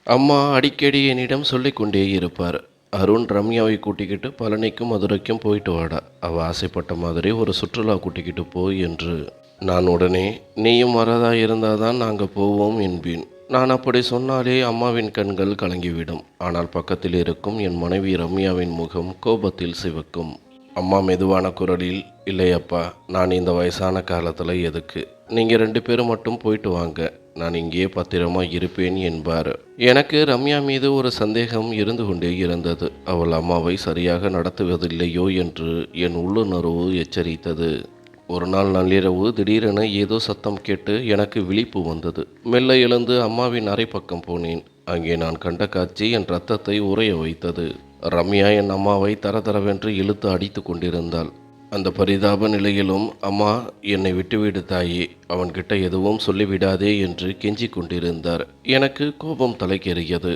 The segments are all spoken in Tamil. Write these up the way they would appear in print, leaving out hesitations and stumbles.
அம்மா அடிக்கடி என்னிடம் சொல்லிக் கொண்டே இருப்பார். அருண், ரம்யாவை கூட்டிக்கிட்டு பழனிக்கும் மதுரைக்கும் போயிட்டு வாடா. அவள் ஆசைப்பட்ட மாதிரி ஒரு சுற்றுலா கூட்டிக்கிட்டு போய் என்று. நான் உடனே, நீயும் வரதா இருந்தாதான் நாங்கள் போவோம் என்பேன். நான் அப்படி சொன்னாலே அம்மாவின் கண்கள் கலங்கிவிடும். ஆனால் பக்கத்தில் இருக்கும் என் மனைவி ரம்யாவின் முகம் கோபத்தில் சிவக்கும். அம்மா மெதுவான குரலில், இல்லையப்பா, நான் இந்த வயசான காலத்தில் எதுக்கு, நீங்கள் 2 பேரும் மட்டும் போயிட்டு வாங்க, நான் இங்கே பத்திரமா இருப்பேன் என்பார். எனக்கு ரம்யா மீது ஒரு சந்தேகம் இருந்து கொண்டே இருந்தது. அவள் அம்மாவை சரியாக நடத்துவதில்லையோ என்று என் உள்ளுணர்வு எச்சரித்தது. ஒரு நாள் நள்ளிரவு திடீரென ஏதோ சத்தம் கேட்டு எனக்கு விழிப்பு வந்தது. மெல்ல எழுந்து அம்மாவின் அறை பக்கம் போனேன். அங்கே நான் கண்ட காட்சி என் ரத்தத்தை உறைய வைத்தது. ரம்யா என் அம்மாவை தரதரவென்று இழுத்து அடித்து கொண்டிருந்தாள். அந்த பரிதாப நிலையிலும், அம்மா, என்னை விட்டுவிடு தாயே, அவன்கிட்ட எதுவும் சொல்லிவிடாதே என்று கெஞ்சிக் கொண்டிருந்தார். எனக்கு கோபம் தலைக்கேறியது.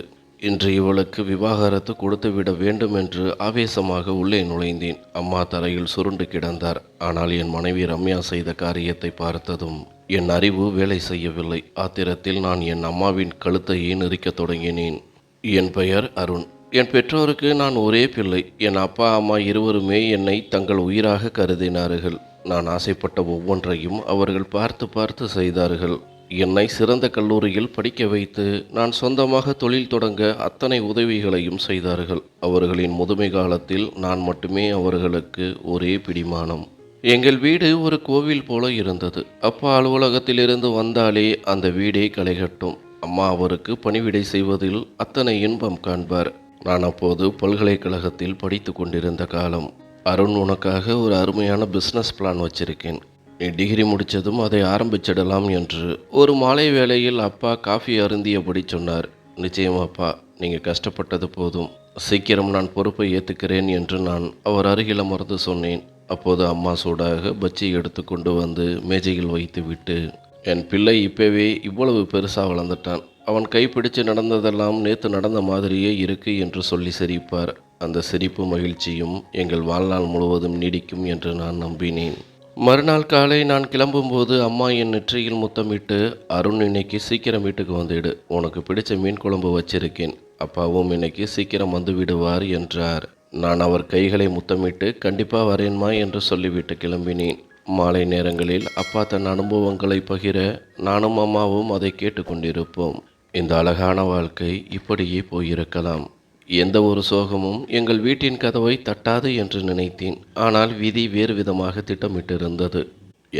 இன்று இவளுக்கு விவாகரத்து கொடுத்துவிட வேண்டும் என்று ஆவேசமாக உள்ளே நுழைந்தேன். அம்மா தரையில் சுருண்டு கிடந்தார். ஆனால் என் மனைவி ரம்யா செய்த காரியத்தை பார்த்ததும் என் அறிவு வேலை செய்யவில்லை. ஆத்திரத்தில் நான் என் அம்மாவின் கழுத்தையே நெரிக்கத் தொடங்கினேன். என் பெயர் அருண். என் பெற்றோருக்கு நான் ஒரே பிள்ளை. என் அப்பா அம்மா இருவருமே என்னை தங்கள் உயிராக கருதினார்கள். நான் ஆசைப்பட்ட ஒவ்வொன்றையும் அவர்கள் பார்த்து பார்த்து செய்தார்கள். என்னை சிறந்த கல்லூரியில் படிக்க வைத்து நான் சொந்தமாக தொழில் தொடங்க அத்தனை உதவிகளையும் செய்தார்கள். அவர்களின் முதுமை காலத்தில் நான் மட்டுமே அவர்களுக்கு ஒரே பிடிமானம். எங்கள் வீடு ஒரு கோவில் போல இருந்தது. அப்பா அலுவலகத்திலிருந்து வந்தாலே அந்த வீடே களைகட்டும். அம்மா அவருக்கு பணிவிடை செய்வதில் அத்தனை இன்பம் காண்பார். நான் அப்போது பல்கலைக்கழகத்தில் படித்து கொண்டிருந்த காலம். அருண், உனக்காக ஒரு அருமையான பிஸ்னஸ் பிளான் வச்சிருக்கேன். நீ டிகிரி முடித்ததும் அதை ஆரம்பிச்சிடலாம் என்று ஒரு மாலை வேளையில் அப்பா காஃபி அருந்தியபடி சொன்னார். நிச்சயமாப்பா, நீங்கள் கஷ்டப்பட்டது போதும். சீக்கிரம் நான் பொறுப்பை ஏற்றுக்கிறேன் என்று நான் அவர் அருகில் அமர்ந்து சொன்னேன். அப்போது அம்மா சூடாக பச்சி எடுத்து கொண்டு வந்து மேஜையில் வைத்து விட்டு, என் பிள்ளை இப்போவே இவ்வளவு பெருசாக வளர்ந்துட்டான். அவன் கைப்பிடிச்சு நடந்ததெல்லாம் நேற்று நடந்த மாதிரியே இருக்கு என்று சொல்லி சிரிப்பார். அந்த சிரிப்பு மகிழ்ச்சியும் எங்கள் வாழ்நாள் முழுவதும் நீடிக்கும் என்று நான் நம்பினேன். மறுநாள் காலை நான் கிளம்பும்போது அம்மா என் நெற்றியில் முத்தமிட்டு, அருண், இன்னைக்கு சீக்கிரம் வீட்டுக்கு வந்துவிடு. உனக்கு பிடிச்ச மீன் குழம்பு வச்சிருக்கேன். அப்பாவும் இன்னைக்கு சீக்கிரம் வந்து விடுவார் என்றார். நான் அவர் கைகளை முத்தமிட்டு, கண்டிப்பாக வரேன்மா என்று சொல்லிவிட்டு கிளம்பினேன். மாலை நேரங்களில் அப்பா தன் அனுபவங்களை பகிர நானும் அம்மாவும் அதை கேட்டுக்கொண்டிருப்போம். இந்த அழகான வாழ்க்கை இப்படியே போயிருக்கலாம். எந்த ஒரு சோகமும் எங்கள் வீட்டின் கதவை தட்டாது என்று நினைத்தேன். ஆனால் விதி வேறு விதமாக திட்டமிட்டிருந்தது.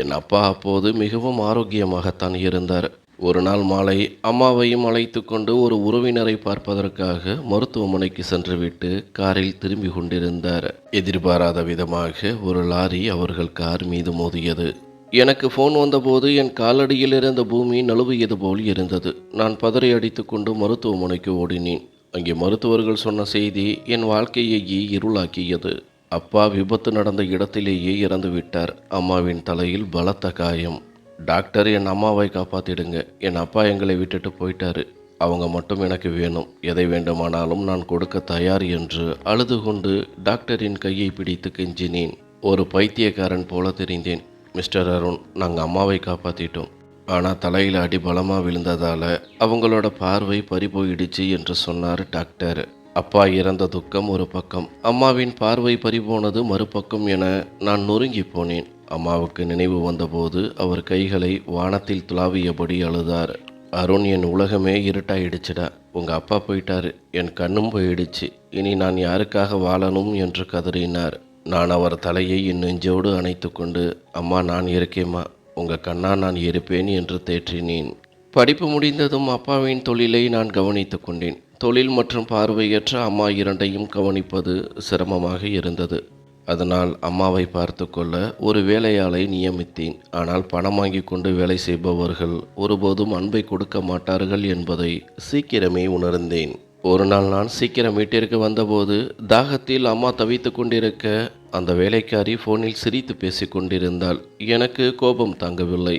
என் அப்பா அப்போது மிகவும் ஆரோக்கியமாகத்தான் இருந்தார். ஒரு நாள் மாலை அம்மாவையும் அழைத்து கொண்டு ஒரு உறவினரை பார்ப்பதற்காக மருத்துவமனைக்கு சென்றுவிட்டு காரில் திரும்பி கொண்டிருந்தார். எதிர்பாராத விதமாக ஒரு லாரி அவர்கள் கார் மீது மோதியது. எனக்கு ஃபோன் வந்தபோது என் காலடியில் இருந்த பூமி நழுவியது போல் இருந்தது. நான் பதறி அடித்து கொண்டு மருத்துவமனைக்கு ஓடினேன். அங்கே மருத்துவர்கள் சொன்ன செய்தி என் வாழ்க்கையையே இருளாக்கியது. அப்பா விபத்து நடந்த இடத்திலேயே இறந்து விட்டார். அம்மாவின் தலையில் பலத்த காயம். டாக்டர், என் அம்மாவை காப்பாற்றிடுங்க. என் அப்பா எங்களை விட்டுட்டு போயிட்டாரு. அவங்க மட்டும் எனக்கு வேணும். எதை வேண்டுமானாலும் நான் கொடுக்க தயார் என்று அழுது கொண்டு டாக்டரின் கையை பிடித்து கெஞ்சினேன். ஒரு பைத்தியக்காரன் போல தெரிந்தேன். மிஸ்டர் அருண், நாங்கள் அம்மாவை காப்பாற்றிட்டோம். ஆனால் தலையில் அடி பலமாக விழுந்ததால் அவங்களோட பார்வை பறிபோயிடுச்சு என்று சொன்னார் டாக்டர். அப்பா இறந்த துக்கம் ஒரு பக்கம், அம்மாவின் பார்வை பறிபோனது மறுபக்கம் என நான் நொறுங்கி போனேன். அம்மாவுக்கு நினைவு வந்தபோது அவர் கைகளை வானத்தில் துளாவியபடி அழுதார். அருண், என் உலகமே இருட்டாயிடுச்சுடா. உங்கள் அப்பா போயிட்டாரு, என் கண்ணும் போயிடுச்சு. இனி நான் யாருக்காக வாழணும் என்று கதறினார். நான் அவர் தலையை என் நெஞ்சோடு அணைத்து கொண்டு, அம்மா, நான் இருக்கேம்மா, உங்கள் கண்ணா நான் இருப்பேன் என்று தேற்றினேன். படிப்பு முடிந்ததும் அப்பாவின் தொழிலை நான் கவனித்து கொண்டேன். தொழில் மற்றும் பார்வையற்ற அம்மா இரண்டையும் கவனிப்பது சிரமமாக இருந்தது. அதனால் அம்மாவை பார்த்து கொள்ள ஒரு வேலையாளை நியமித்தேன். ஆனால் பணம் வாங்கி கொண்டு வேலை செய்பவர்கள் ஒருபோதும் அன்பை கொடுக்க மாட்டார்கள் என்பதை சீக்கிரமே உணர்ந்தேன். ஒரு நாள் நான் சீக்கிரம் வீட்டிற்கு வந்தபோது தாகத்தில் அம்மா தவித்து கொண்டிருக்க அந்த வேலைக்காரி ஃபோனில் சிரித்து பேசி கொண்டிருந்தாள். எனக்கு கோபம் தாங்கவில்லை.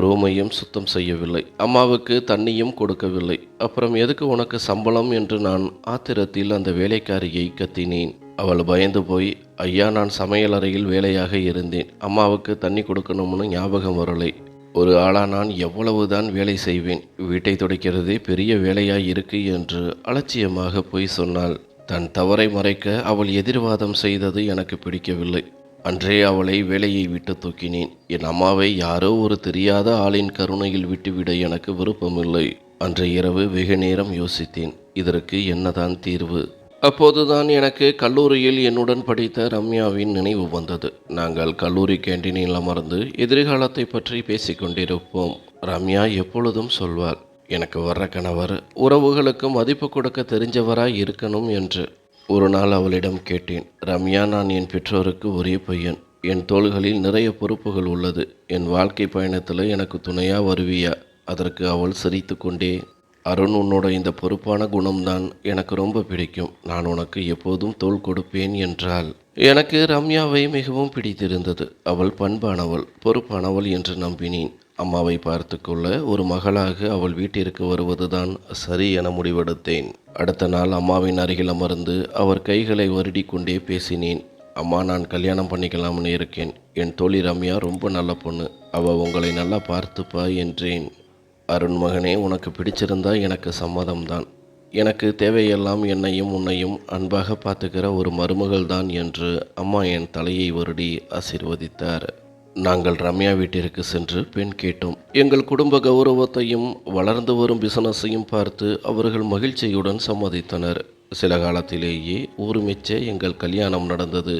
ரூமையும் சுத்தம் செய்யவில்லை, அம்மாவுக்கு தண்ணியும் கொடுக்கவில்லை. அப்புறம் எதுக்கு உனக்கு சம்பளம் என்று நான் ஆத்திரத்தில் அந்த வேலைக்காரியை கத்தினேன். அவள் பயந்து போய், ஐயா, நான் சமையலறையில் வேலையாக இருந்தேன், அம்மாவுக்கு தண்ணி கொடுக்கணும்னு ஞாபகம் வரலை. ஒரு ஆளா நான் எவ்வளவுதான் வேலை செய்வேன், வீட்டை துடைக்கிறதே பெரிய வேலையாய் இருக்கு என்று அலட்சியமாக பொய் சொன்னாள். தன் தவறை மறைக்க அவள் எதிர்வாதம் செய்தது எனக்கு பிடிக்கவில்லை. அன்றே அவளை வேலையை விட்டு தூக்கினேன். என் அம்மாவை யாரோ ஒரு தெரியாத ஆளின் கருணையில் விட்டுவிட எனக்கு விருப்பமில்லை. அன்றைய இரவு வெகு நேரம் யோசித்தேன். இதற்கு என்னதான் தீர்வு? அப்போதுதான் எனக்கு கல்லூரியில் என்னுடன் படித்த ரம்யாவின் நினைவு வந்தது. நாங்கள் கல்லூரி கேண்டீனில் அமர்ந்து எதிர்காலத்தை பற்றி பேசிக்கொண்டிருப்போம். ரம்யா எப்பொழுதும் சொல்வாள், எனக்கு வர்ற கணவர் உறவுகளுக்கு மதிப்பு கொடுக்க தெரிஞ்சவராய் இருக்கணும் என்று. ஒரு நாள் அவளிடம் கேட்டேன், ரம்யா, நான் என் பெற்றோருக்கு ஒரே பையன். என் தோள்களில் நிறைய பொறுப்புகள் உள்ளது. என் வாழ்க்கை பயணத்தில் எனக்கு துணையா வருவியா? அதற்கு அவள் சிரித்து கொண்டே, அருண், உன்னோட இந்த பொறுப்பான குணம்தான் எனக்கு ரொம்ப பிடிக்கும். நான் உனக்கு எப்போதும் தோள் கொடுப்பேன் என்றாள். எனக்கு ரம்யாவை மிகவும் பிடித்திருந்தது. அவள் பண்பானவள், பொறுப்பானவள் என்று நம்பினேன். அம்மாவை பார்த்து கொள்ள ஒரு மகளாக அவள் வீட்டிற்கு வருவதுதான் சரி என முடிவெடுத்தேன். அடுத்த நாள் அம்மாவின் அருகில் அமர்ந்து அவர் கைகளை வருடி கொண்டே பேசினேன். அம்மா, நான் கல்யாணம் பண்ணிக்கலாம்னு இருக்கேன். என் தோழி ரம்யா ரொம்ப நல்ல பொண்ணு. அவள் உங்களை நல்லா பார்த்துப்பா என்றேன். அருண் மகனே, உனக்கு பிடிச்சிருந்தா எனக்கு சம்மதம்தான். எனக்கு தேவையெல்லாம் என்னையும் உன்னையும் அன்பாக பார்த்துக்கிற ஒரு மருமகள் தான் என்று அம்மா என் தலையை வருடி ஆசீர்வதித்தார். நாங்கள் ரம்யா வீட்டிற்கு சென்று பெண் கேட்டோம். எங்கள் குடும்ப கௌரவத்தையும் வளர்ந்து வரும் பிசினஸையும் பார்த்து அவர்கள் மகிழ்ச்சியுடன் சம்மதித்தனர். சில காலத்திலேயே ஊருமெச்ச எங்கள் கல்யாணம் நடந்தது.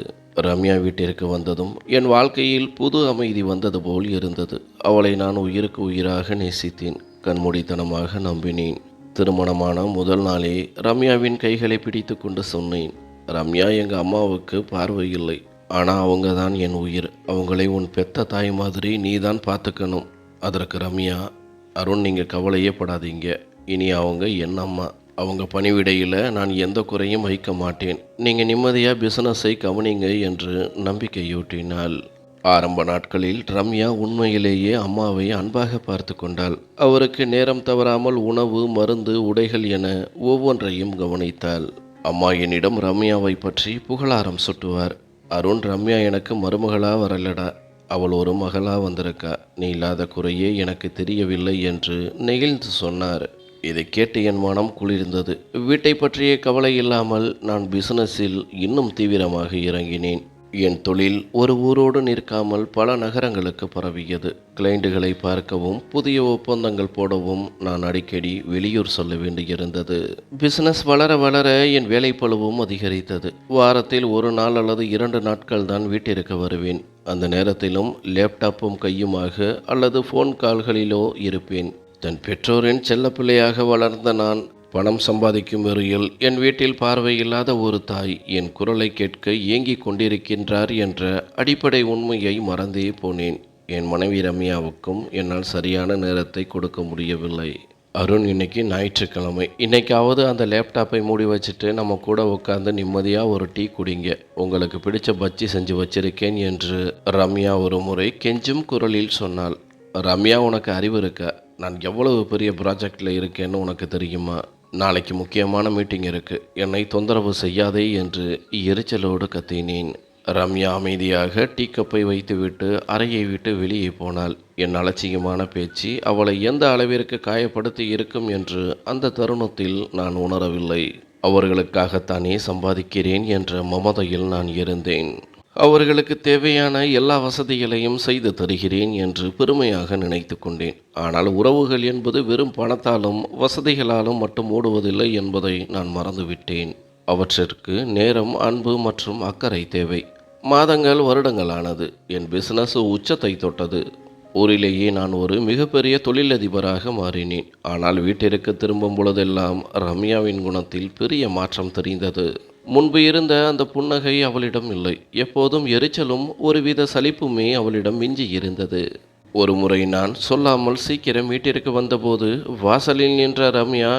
ரம்யா வீட்டிற்கு வந்ததும் என் வாழ்க்கையில் புது அமைதி வந்தது போல் இருந்தது. அவளை நான் உயிருக்கு உயிராக நேசித்தேன். கண்மூடித்தனமாக நம்பினேன். திருமணமான முதல் நாளே ரம்யாவின் கைகளை பிடித்து கொண்டு சொன்னேன், ரம்யா, எங்கள் அம்மாவுக்கு பார்வை இல்லை. ஆனால் அவங்க தான் என் உயிர். அவங்களை உன் பெத்த தாய் மாதிரி நீ தான் பார்த்துக்கணும். அதற்கு ரம்யா, அருண், நீங்கள் கவலையே படாதீங்க. இனி அவங்க என் அம்மா. அவங்க பணிவிடையில் நான் எந்த குறையும் வைக்க மாட்டேன். நீங்கள் நிம்மதியாக பிசினஸை கவனிங்க என்று நம்பிக்கையூட்டினாள். ஆரம்ப நாட்களில் ரம்யா உண்மையிலேயே அம்மாவை அன்பாக பார்த்து கொண்டாள். அவருக்கு நேரம் தவறாமல் உணவு, மருந்து, உடைகள் என ஒவ்வொன்றையும் கவனித்தாள். அம்மா என்னிடம் ரம்யாவை பற்றி புகழாரம் சுட்டுவார். அருண், ரம்யா எனக்கு மருமகளா வரலடா, அவள் ஒரு மகளா வந்திருக்கா. நீ இல்லாத குறையே எனக்கு தெரியவில்லை என்று நெகிழ்ந்து சொன்னார். இதை கேட்டு என் மனம் குளிர்ந்தது. வீட்டை பற்றிய கவலை இல்லாமல் நான் பிசினஸில் இன்னும் தீவிரமாக இறங்கினேன். என் தொழில் ஒரு ஊரோடு நிற்காமல் பல நகரங்களுக்கு பரவியது. கிளைண்டுகளை பார்க்கவும் புதிய ஒப்பந்தங்கள் போடவும் நான் அடிக்கடி வெளியூர் சொல்ல வேண்டியிருந்தது. பிசினஸ் வளர வளர என் வேலைப்பளுவும் அதிகரித்தது. வாரத்தில் ஒரு நாள் அல்லது 2 நாட்கள் தான் வீட்டிற்கு வருவேன். அந்த நேரத்திலும் லேப்டாப்பும் கையுமாக அல்லது ஃபோன் கால்களிலோ இருப்பேன். தன் பெற்றோரின் செல்லப்பிள்ளையாக வளர்ந்த நான் பணம் சம்பாதிக்கும் வரையில் என் வீட்டில் பார்வையில்லாத ஒரு தாய் என் குரலை கேட்க ஏங்கிக் கொண்டிருக்கின்றார் என்ற அடிப்படை உண்மையை மறந்தே போனேன். என் மனைவி ரம்யாவுக்கும் என்னால் சரியான நேரத்தை கொடுக்க முடியவில்லை. அருண், இன்னைக்கு ஞாயிற்றுக்கிழமை. இன்னைக்காவது அந்த லேப்டாப்பை மூடி வச்சுட்டு நம்ம கூட உட்காந்து நிம்மதியாக ஒரு டீ குடிங்க. உங்களுக்கு பிடிச்ச பஜ்ஜி செஞ்சு வச்சிருக்கேன் என்று ரம்யா ஒரு முறை கெஞ்சும் குரலில் சொன்னாள். ரம்யா, உனக்கு அறிவு இருக்கா? நான் எவ்வளவு பெரிய ப்ராஜெக்டில் இருக்கேன்னு உனக்கு தெரியுமா? நாளைக்கு முக்கியமான மீட்டிங் இருக்குது. என்னை தொந்தரவு செய்யாதே என்று எரிச்சலோடு கத்தினேன். ரம்யா அமைதியாக டீ கப்பை வைத்துவிட்டு அறையை விட்டு வெளியே போனாள். என் அலட்சியமான பேச்சு அவளை எந்த அளவிற்கு காயப்படுத்தி இருக்கும் என்று அந்த தருணத்தில் நான் உணரவில்லை. அவர்களுக்காகத்தானே சம்பாதிக்கிறேன் என்ற மமதையில் நான் இருந்தேன். அவர்களுக்கு தேவையான எல்லா வசதிகளையும் செய்து தருகிறேன் என்று பெருமையாக நினைத்து கொண்டேன். ஆனால் உறவுகள் என்பது வெறும் பணத்தாலும் வசதிகளாலும் மட்டும் ஓடுவதில்லை என்பதை நான் மறந்துவிட்டேன். அவற்றிற்கு நேரம், அன்பு மற்றும் அக்கறை தேவை. மாதங்கள், வருடங்களானது. என் பிசினஸ் உச்சத்தை தொட்டது. ஊரிலேயே நான் ஒரு மிகப்பெரிய தொழிலதிபராக மாறினேன். ஆனால் வீட்டிற்கு திரும்பும் பொழுதெல்லாம் ரம்யாவின் குணத்தில் பெரிய மாற்றம் தெரிந்தது. முன்பு இருந்த அந்த புன்னகை அவளிடம் இல்லை. எப்போதும் எரிச்சலும் ஒருவித சலிப்புமே அவளிடம் மிஞ்சி இருந்தது. ஒரு முறை நான் சொல்லாமல் சீக்கிரம் வீட்டிற்கு வந்தபோது வாசலில் நின்ற ரம்யா,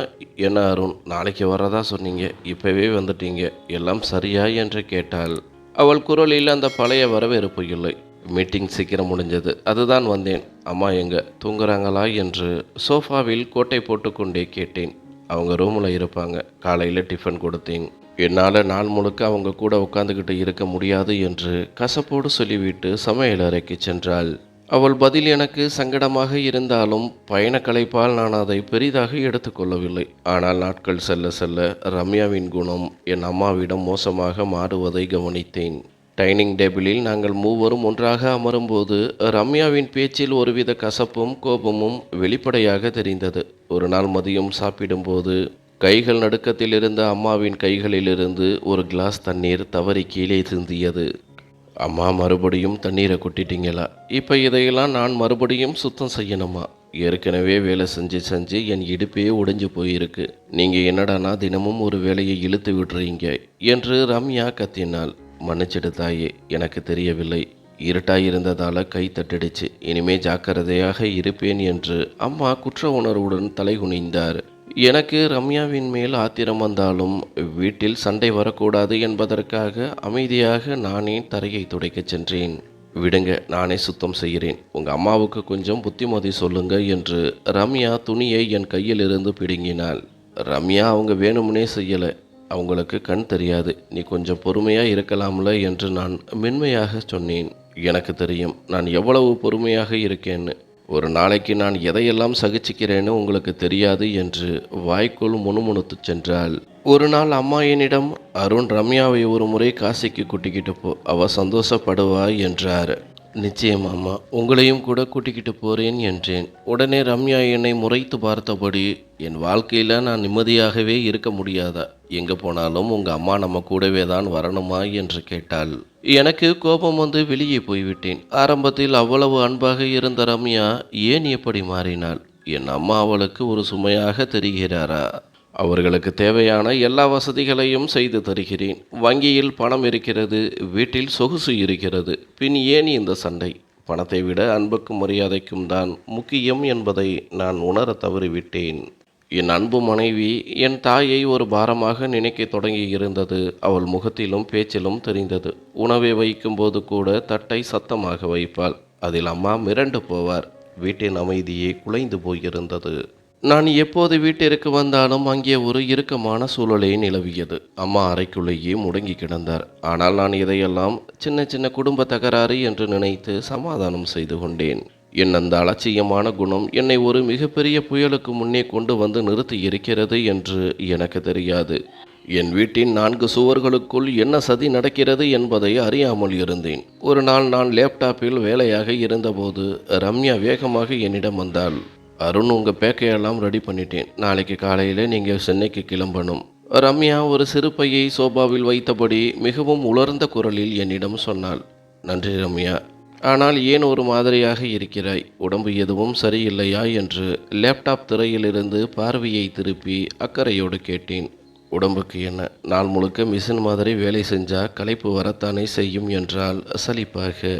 என்ன அருண், நாளைக்கு வரதா சொன்னீங்க, இப்பவே வந்துட்டீங்க, எல்லாம் சரியா என்று கேட்டாள். அவள் குரலில் அந்த பழைய வரவேற்பு இல்லை. மீட்டிங் சீக்கிரம் முடிஞ்சது, அதுதான் வந்தேன். அம்மா எங்க தூங்குறாங்களா என்று சோஃபாவில் கோட்டை போட்டுக்கொண்டே கேட்டேன். அவங்க ரூமில் இருப்பாங்க. காலையில் டிஃபன் கொடுத்தேன். என்னால் நாள் முழுக்க அவங்க கூட உட்காந்துக்கிட்டு இருக்க முடியாது என்று கசப்போடு சொல்லிவிட்டு சமையல் அறைக்கு சென்றாள். அவள் பதில் எனக்கு சங்கடமாக இருந்தாலும் பயணக்களைப்பால் நான் அதை பெரிதாக எடுத்துக்கொள்ளவில்லை. ஆனால் நாட்கள் செல்ல செல்ல ரம்யாவின் குணம் என் அம்மாவிடம் மோசமாக மாறுவதை கவனித்தேன். டைனிங் டேபிளில் நாங்கள் மூவரும் ஒன்றாக அமரும்போது ரம்யாவின் பேச்சில் ஒருவித கசப்பும் கோபமும் வெளிப்படையாக தெரிந்தது. ஒரு நாள் மதியம் சாப்பிடும்போது கைகள் நடுக்கத்தில் இருந்த அம்மாவின் கைகளிலிருந்து ஒரு கிளாஸ் தண்ணீர் தவறி கீழே சிந்தியது. அம்மா, மறுபடியும் தண்ணீரை கொட்டிட்டீங்களா? இப்போ இதையெல்லாம் நான் மறுபடியும் சுத்தம் செய்யணுமா? ஏற்கனவே வேலை செஞ்சு செஞ்சு என் இடுப்பே உடைஞ்சு போயிருக்கு. நீங்கள் என்னடானா தினமும் ஒரு வேலையை இழுத்து விடுறீங்க என்று ரம்யா கத்தினாள். மன்னிச்சிடு தாயே, எனக்கு தெரியவில்லை. இருட்டாயிருந்ததால் கை தட்டிடுச்சு. இனிமே ஜாக்கிரதையாக இருப்பேன் என்று அம்மா குற்ற உணர்வுடன் தலைகுனிந்தார். எனக்கு ரம்யாவின் மேல் ஆத்திரம் வந்தாலும் வீட்டில் சண்டை வரக்கூடாது என்பதற்காக அமைதியாக நானே தரையை துடைக்கச் சென்றேன். விடுங்க, நானே சுத்தம் செய்கிறேன். உங்கள் அம்மாவுக்கு கொஞ்சம் புத்திமதி சொல்லுங்க என்று ரம்யா துணியை என் கையிலிருந்து பிடுங்கினாள். ரம்யா அவங்க வேணும்னே செய்யலை. அவங்களுக்கு கண் தெரியாது. நீ கொஞ்சம் பொறுமையாக இருக்கலாம்ல என்று நான் மென்மையாக சொன்னேன். எனக்கு தெரியும் நான் எவ்வளவு பொறுமையாக இருக்கேன்னு. ஒரு நாளைக்கு நான் எதையெல்லாம் சகிச்சுக்கிறேன்னு உங்களுக்கு தெரியாது என்று வாய்க்குள் முணுமுணுத்து சென்றாள். ஒரு நாள் அம்மா என்னிடம், அருண் ரம்யாவை ஒரு முறை காசிக்கு கூட்டிக்கிட்டு போ, அவ சந்தோஷப்படுவா என்றார். நிச்சயம் அம்மா, உங்களையும் கூட கூட்டிக்கிட்டு போகிறேன் என்றேன். உடனே ரம்யா என்னை முறைத்து பார்த்தபடி, என் வாழ்க்கையில் நான் நிம்மதியாகவே இருக்க முடியாதா? எங்கே போனாலும் உங்கள் அம்மா நம்ம கூடவே தான் வரணுமா என்று கேட்டாள். எனக்கு கோபம் வந்து வெளியே போய்விட்டேன். ஆரம்பத்தில் அவ்வளவு அன்பாக இருந்த ரம்யா ஏன் எப்படி மாறினாள்? என் அம்மா அவளுக்கு ஒரு சுமையாக தெரிகிறாரா? அவர்களுக்கு தேவையான எல்லா வசதிகளையும் செய்து தருகிறேன். வங்கியில் பணம் இருக்கிறது, வீட்டில் சொகுசு இருக்கிறது. பின் ஏன் இந்த சண்டை? பணத்தை விட அன்புக்கும் மரியாதைக்கும் தான் முக்கியம் என்பதை நான் உணர தவறிவிட்டேன். என் அன்பு மனைவி என் தாயை ஒரு பாரமாக நினைக்க தொடங்கி இருந்தது. அவள் முகத்திலும் பேச்சிலும் தெரிந்தது. உணவை வைக்கும்போது கூட தட்டை சத்தமாக வைப்பாள். அதில் அம்மா மிரண்டு போவார். வீட்டின் அமைதியே குலைந்து போயிருந்தது. நான் எப்போது வீட்டிற்கு வந்தாலும் அங்கே ஒரு இறுக்கமான சூழலே நிலவியது. அம்மா அறைக்குள்ளேயே முடங்கி கிடந்தார். ஆனால் நான் இதையெல்லாம் சின்ன சின்ன குடும்ப தகராறு என்று நினைத்து சமாதானம் செய்து கொண்டேன். என் அந்த அலட்சியமான குணம் என்னை ஒரு மிகப்பெரிய புயலுக்கு முன்னே கொண்டு வந்து நிறுத்தி இருக்கிறது என்று எனக்கு தெரியாது. என் வீட்டின் 4 சுவர்களுக்குள் என்ன சதி நடக்கிறது என்பதை அறியாமல் இருந்தேன். ஒரு நாள் நான் லேப்டாப்பில் வேலையாக இருந்தபோது ரம்யா வேகமாக என்னிடம் வந்தாள். அருண், உங்கள் பேக்கையெல்லாம் ரெடி பண்ணிட்டேன். நாளைக்கு காலையில் நீங்கள் சென்னைக்கு கிளம்பணும். ரம்யா ஒரு சிறு பையை சோபாவில் வைத்தபடி மிகவும் உலர்ந்த குரலில் என்னிடம் சொன்னாள். நன்றி ரம்யா, ஆனால் ஏன் ஒரு மாதிரியாக இருக்கிறாய்? உடம்பு எதுவும் சரியில்லையா என்று லேப்டாப் திரையிலிருந்து பார்வையை திருப்பி அக்கறையோடு கேட்டேன். உடம்புக்கு என்ன, நாள் முழுக்க மிஷின் மாதிரி வேலை செஞ்சால் களைப்பு வரத்தானே செய்யும் என்றால் சலிப்பாக.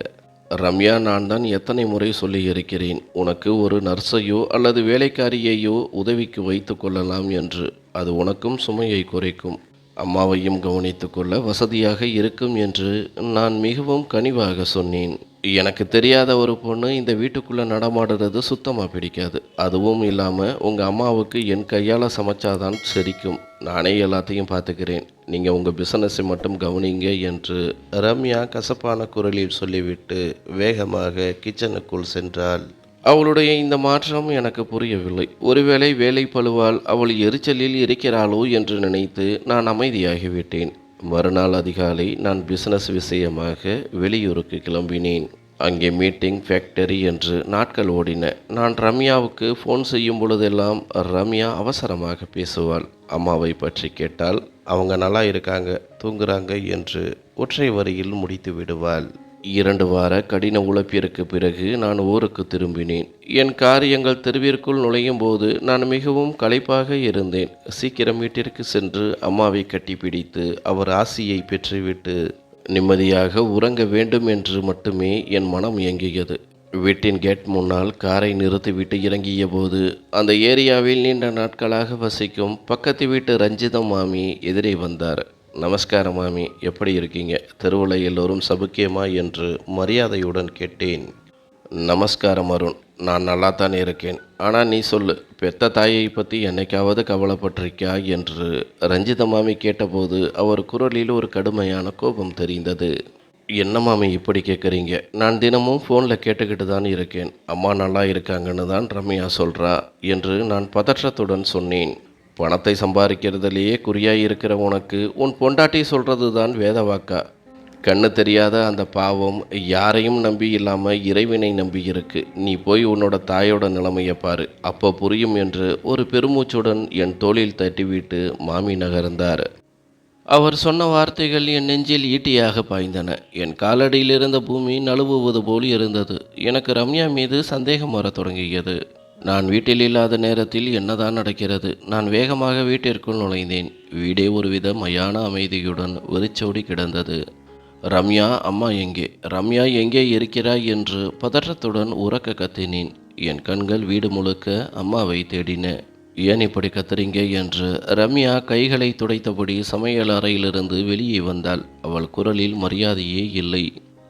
ரம்யா, நான் தான் எத்தனை முறை சொல்லியிருக்கிறேன், உனக்கு ஒரு நர்ஸையோ அல்லது வேலைக்காரியையோ உதவிக்கு வைத்து கொள்ளலாம் என்று. அது உனக்கும் சுமையை குறைக்கும், அம்மாவையும் கவனித்து கொள்ள வசதியாக இருக்கும் என்று நான் மிகவும் கனிவாக சொன்னேன். எனக்கு தெரியாத ஒரு பொண்ணு இந்த வீட்டுக்குள்ளே நடமாடுறது சுத்தமாக பிடிக்காது. அதுவும் இல்லாமல் உங்கள் அம்மாவுக்கு என் கையால் சமைச்சாதான் செரிக்கும். நானே எல்லாத்தையும் பார்த்துக்கிறேன், நீங்கள் உங்கள் பிஸ்னஸை மட்டும் கவனிங்க என்று ரம்யா கசப்பான குரலில் சொல்லிவிட்டு வேகமாக கிச்சனுக்குள் சென்றாள். அவளுடைய இந்த மாற்றம் எனக்கு புரியவில்லை. ஒருவேளை வேலை பளுவால் அவள் எரிச்சலில் இருக்கிறாளோ என்று நினைத்து நான் அமைதியாகிவிட்டேன். மறுநாள் அதிகாலை நான் பிசினஸ் விஷயமாக வெளியூருக்கு கிளம்பினேன். அங்கே மீட்டிங், ஃபேக்டரி என்று நாட்கள் ஓடின. நான் ரம்யாவுக்கு ஃபோன் செய்யும் பொழுதெல்லாம் ரம்யா அவசரமாக பேசுவாள். அம்மாவை பற்றி கேட்டால் அவங்க நல்லா இருக்காங்க, தூங்குறாங்க என்று ஒற்றை வரியில் முடித்து விடுவாள். 2 வார கடின உழைப்பிற்கு பிறகு நான் ஊருக்கு திரும்பினேன். என் காரியங்கள் தெருவிற்குள் நுழையும் போது நான் மிகவும் களைப்பாக இருந்தேன். சீக்கிரம் வீட்டிற்கு சென்று அம்மாவை கட்டிப்பிடித்து அவர் ஆசியை பெற்றுவிட்டு நிம்மதியாக உறங்க வேண்டும் என்று மட்டுமே என் மனம் இயங்கியது. வீட்டின் கேட் முன்னால் காரை நிறுத்திவிட்டு இறங்கிய போது அந்த ஏரியாவில் நீண்ட நாட்களாக வசிக்கும் பக்கத்து வீட்டு ரஞ்சிதம் மாமி எதிரே வந்தார். நமஸ்காரம் மாமி, எப்படி இருக்கீங்க? தெருவில் எல்லோரும் சபுக்கியமா என்று மரியாதையுடன் கேட்டேன். நமஸ்காரம் அருண், நான் நல்லாத்தான் இருக்கேன். ஆனால் நீ சொல்லு, பெத்த தாயை பற்றி என்னைக்காவது கவலைப்பட்டிருக்கியா என்று ரஞ்சித மாமி கேட்டபோது அவர் குரலில் ஒரு கடுமையான கோபம் தெரிந்தது. என்ன மாமி இப்படி கேட்குறீங்க? நான் தினமும் ஃபோனில் கேட்டுக்கிட்டு தான் இருக்கேன். அம்மா நல்லா இருக்காங்கன்னு தான் ரம்யா சொல்கிறா என்று நான் பதற்றத்துடன் சொன்னேன். பணத்தை சம்பாதிக்கிறதுலேயே குறியாய் இருக்கிற உனக்கு உன் பொண்டாட்டி சொல்கிறது தான் வேத வாக்கா? கண்ணு தெரியாத அந்த பாவம் யாரையும் நம்பி இல்லாமல் இறைவனை நம்பி இருக்கு. நீ போய் உன்னோட தாயோட நிலைமையை பாரு, அப்போ புரியும் என்று ஒரு பெருமூச்சுடன் என் தோளில் தட்டிவிட்டு மாமி நகர்ந்தார். அவர் சொன்ன வார்த்தைகள் என் நெஞ்சில் ஈட்டியாக பாய்ந்தன. என் காலடியில் இருந்த பூமி நழுவுவது போல் இருந்தது. எனக்கு ரம்யா மீது சந்தேகம் வரத் தொடங்கியது. நான் வீட்டில் இல்லாத நேரத்தில் என்னதான் நடக்கிறது? நான் வேகமாக வீட்டிற்குள் நுழைந்தேன். வீடே ஒருவித மயான அமைதியுடன் வெறிச்சோடி கிடந்தது. ரம்யா, அம்மா எங்கே? ரம்யா எங்கே இருக்கிறாய் என்று பதற்றத்துடன் உரக்க கத்தினேன். என் கண்கள் வீடு முழுக்க அம்மாவை தேடின. ஏன் இப்படி கத்துறீங்க என்று ரம்யா கைகளை துடைத்தபடி சமையல் அறையிலிருந்து வெளியே வந்தாள். அவள் குரலில் மரியாதையே இல்லை.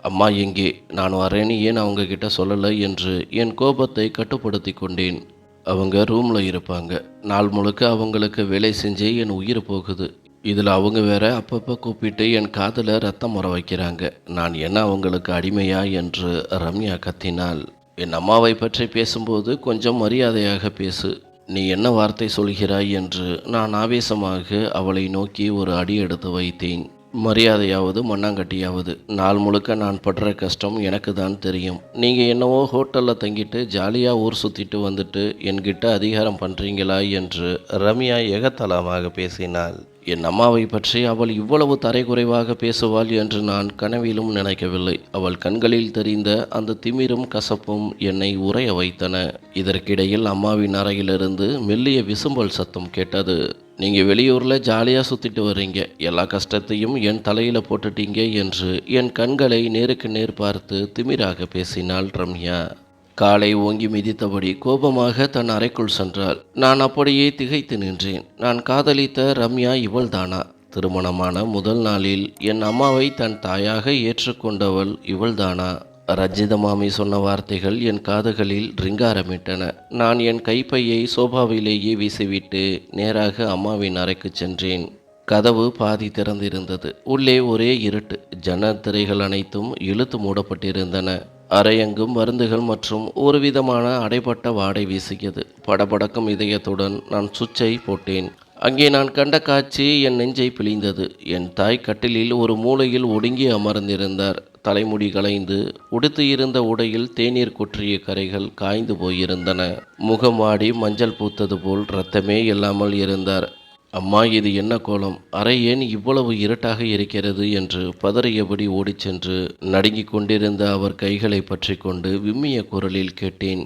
அம்மா எங்கே? நான் வரேன்னு ஏன் அவங்க கிட்ட சொல்லலை என்று என் கோபத்தை கட்டுப்படுத்தி கொண்டேன். அவங்க ரூமில் இருப்பாங்க. நாள் முழுக்க அவங்களுக்கு வேலை செஞ்சே என் உயிர் போகுது. இதில் அவங்க வேற அப்பப்போ கூப்பிட்டு என் காதில் ரத்தம் வர வைக்கிறாங்க. நான் என்ன அவங்களுக்கு அடிமையா என்று ரம்யா கத்தினாள். என் அம்மாவை பற்றி பேசும்போது கொஞ்சம் மரியாதையாக பேசு. நீ என்ன வார்த்தை சொல்கிறாய் என்று நான் ஆவேசமாக அவளை நோக்கி ஒரு அடி எடுத்து வைத்தேன். மரியாதையாவது மண்ணாங்கட்டியாவது, நாள் முழுக்க நான் படுற கஷ்டம் எனக்கு தான் தெரியும். நீங்கள் என்னவோ ஹோட்டலில் தங்கிட்டு ஜாலியாக ஊர் சுற்றிட்டு வந்துட்டு என்கிட்ட அதிகாரம் பண்ணுறீங்களா என்று ரம்யா எகத்தலமாக பேசினாள். என் அம்மாவை பற்றி அவள் இவ்வளவு தரைக்குறைவாக பேசுவாள் என்று நான் கனவிலும் நினைக்கவில்லை. அவள் கண்களில் தெரிந்த அந்த திமிரும் கசப்பும் என்னை உறைய வைத்தன. இதற்கிடையில் அம்மாவின் அறையிலிருந்து மெல்லிய விசும்பல் சத்தம் கேட்டது. நீங்கள் வெளியூரில் ஜாலியாக சுற்றிட்டு வர்றீங்க, எல்லா கஷ்டத்தையும் என் தலையில் போட்டுட்டீங்க என்று என் கண்களை நேருக்கு நேர் பார்த்து திமிராக பேசினாள் ரம்யா. காலை ஓங்கி மிதித்தபடி கோபமாக தன் அறைக்குள் சென்றாள். நான் அப்படியே திகைத்து நின்றேன். நான் காதலித்த ரம்யா இவள்தானா? திருமணமான முதல் நாளில் என் அம்மாவை தன் தாயாக ஏற்றுக்கொண்டவள் இவள்தானா? ரஞ்சித மாமி சொன்ன வார்த்தைகள் என் காதுகளில் ரிங்காரமிட்டன. நான் என் கைப்பையை சோபாவிலேயே வீசிவிட்டு நேராக அம்மாவின் அறைக்கு சென்றேன். கதவு பாதி திறந்திருந்தது. உள்ளே ஒரே இருட்டு. ஜன்னல் திரைகள் அனைத்தும் இழுத்து மூடப்பட்டிருந்தன. அறையெங்கும் மருந்துகள் மற்றும் ஒருவிதமான அடைபட்ட வாடை வீசியது. படபடக்கும் இதயத்துடன் நான் சுவிட்சை போட்டேன். அங்கே நான் கண்ட காட்சி என் நெஞ்சை பிழிந்தது. என் தாய் கட்டிலில் ஒரு மூலையில் ஒடுங்கி அமர்ந்திருந்தார். தலைமுடி கலைந்து உடுத்து இருந்த உடையில் தேநீர் கொற்றிய கரைகள் காய்ந்து போயிருந்தன. முகம் வாடி மஞ்சள் பூத்தது போல் இரத்தமே இல்லாமல் இருந்தார். அம்மா, இது என்ன கோலம்? அறை ஏன் இவ்வளவு இருட்டாக இருக்கிறது என்று பதறியபடி ஓடிச் சென்று நடுங்கிக் கொண்டிருந்த அவர் கைகளை பற்றி கொண்டு விம்மிய குரலில் கேட்டேன்.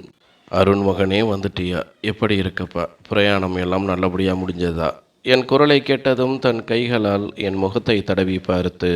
அருண் மகனே, வந்துட்டியா? எப்படி இருக்கப்பா? பிரயாணம் எல்லாம் நல்லபடியாக முடிஞ்சதா? என் குரலை கேட்டதும் தன் கைகளால் என் முகத்தை தடவி பார்த்து